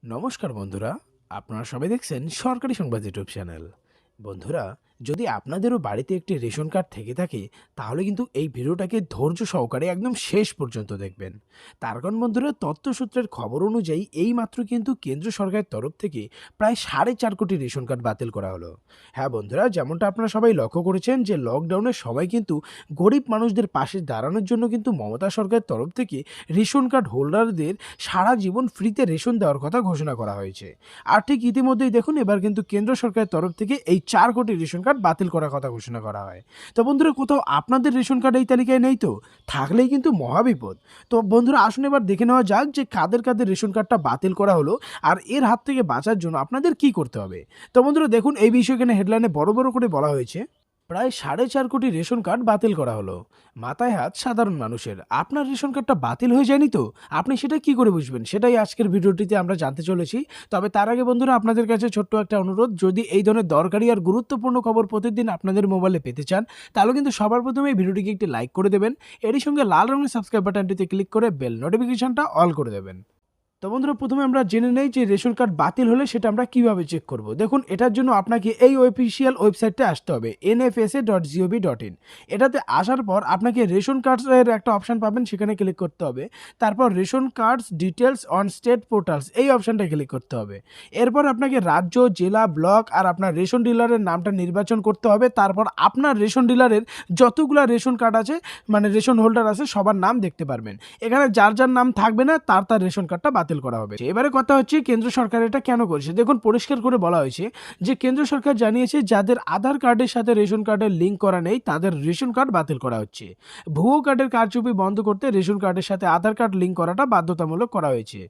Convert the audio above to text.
নমস্কার বন্ধুরা, আপনারা সবাই দেখছেন সরকারি সংবাদ ইউটিউব চ্যানেল। বন্ধুরা, যদি আপনাদেরও বাড়িতে একটি রেশন কার্ড থেকে থাকে তাহলে কিন্তু এই ভিডিওটাকে ধৈর্য সহকারে একদম শেষ পর্যন্ত দেখবেন। তার কারণ বন্ধুরা, তথ্যসূত্রের খবর অনুযায়ী এইমাত্র কিন্তু কেন্দ্র সরকারের তরফ থেকে প্রায় 4.5 কোটি রেশন কার্ড বাতিল করা হলো। হ্যাঁ বন্ধুরা, যেমনটা আপনারা সবাই লক্ষ্য করেছেন যে লকডাউনের সময় কিন্তু গরিব মানুষদের পাশে দাঁড়ানোর জন্য কিন্তু মমতা সরকারের তরফ থেকে রেশন কার্ড হোল্ডারদের সারা জীবন ফ্রিতে রেশন দেওয়ার কথা ঘোষণা করা হয়েছে। আর ঠিক ইতিমধ্যেই দেখুন, এবার কিন্তু কেন্দ্র সরকারের তরফ থেকে এই 4 কোটি রেশন কার্ড বাতিল করার কথা ঘোষণা করা হয়। তো বন্ধুরা, কোথাও আপনাদের রেশন কার্ড এই তালিকায় নেই তো? থাকলেই কিন্তু মহাবিপদ। তো বন্ধুরা, আসুন এবার দেখে নেওয়া যাক যে কাদের কাদের রেশন কার্ডটা বাতিল করা হলো আর এর হাত থেকে বাঁচার জন্য আপনাদের কি করতে হবে। তো বন্ধুরা দেখুন, এই বিষয়ে এখানে হেডলাইনে বড় বড় করে বলা হয়েছে প্রায় 4.5 কোটি রেশন কার্ড বাতিল করা হলো। মাথায় হাত সাধারণ মানুষের। আপনার রেশন কার্ডটা বাতিল হয়ে যায়নি তো? আপনি সেটা কি করে বুঝবেন? সেটাই আজকের ভিডিওটিতে আমরা জানতে চলেছি। তবে তার আগে বন্ধুরা, আপনাদের কাছে ছোট্ট একটা অনুরোধ, যদি এই ধরনের দরকারি আর গুরুত্বপূর্ণ খবর প্রতিদিন আপনাদের মোবাইলে পেতে চান তাহলে কিন্তু সবার প্রথমে এই ভিডিওটিকে একটি লাইক করে দেবেন। এরই সঙ্গে লাল রঙের সাবস্ক্রাইব বাটনটিতে ক্লিক করে বেল নোটিফিকেশনটা অল করে দেবেন। তো বন্ধুরা, প্রথমে আমরা জেনে নেই যে রেশন কার্ড বাতিল হলে সেটা আমরা কিভাবে চেক করব। দেখুন, এটার জন্য আপনাকে এই অফিসিয়াল ওয়েবসাইটে আসতে হবে nfsa.gov.in। এটাতে আসার পর আপনাকে রেশন কার্ডসের একটা অপশান পাবেন, সেখানে ক্লিক করতে হবে। তারপর ration cards details on state portals এই অপশানটা ক্লিক করতে হবে। এরপর আপনাকে রাজ্য, জেলা, ব্লক আর আপনার রেশন ডিলারের নামটা নির্বাচন করতে হবে। তারপর আপনার রেশন ডিলারের যতগুলা রেশন কার্ড আছে, মানে রেশন হোল্ডার আছে, সবার নাম দেখতে পারবেন। এখানে যার যার নাম থাকবে না তার রেশন কার্ডটা বাতিল করা হবে। এবারে কথা হচ্ছে কেন্দ্র সরকার এটা কেন করেছে। দেখুন, পরিষ্কার করে বলা হয়েছে যে কেন্দ্র সরকার জানিয়েছে যাদের আধার কার্ডের সাথে রেশন কার্ডের লিঙ্ক করা নেই তাদের রেশন কার্ড বাতিল করা হচ্ছে। ভুয়ো কার্ডের কারচুপি বন্ধ করতে রেশন কার্ডের সাথে আধার কার্ড লিঙ্ক করাটা বাধ্যতামূলক করা হয়েছে।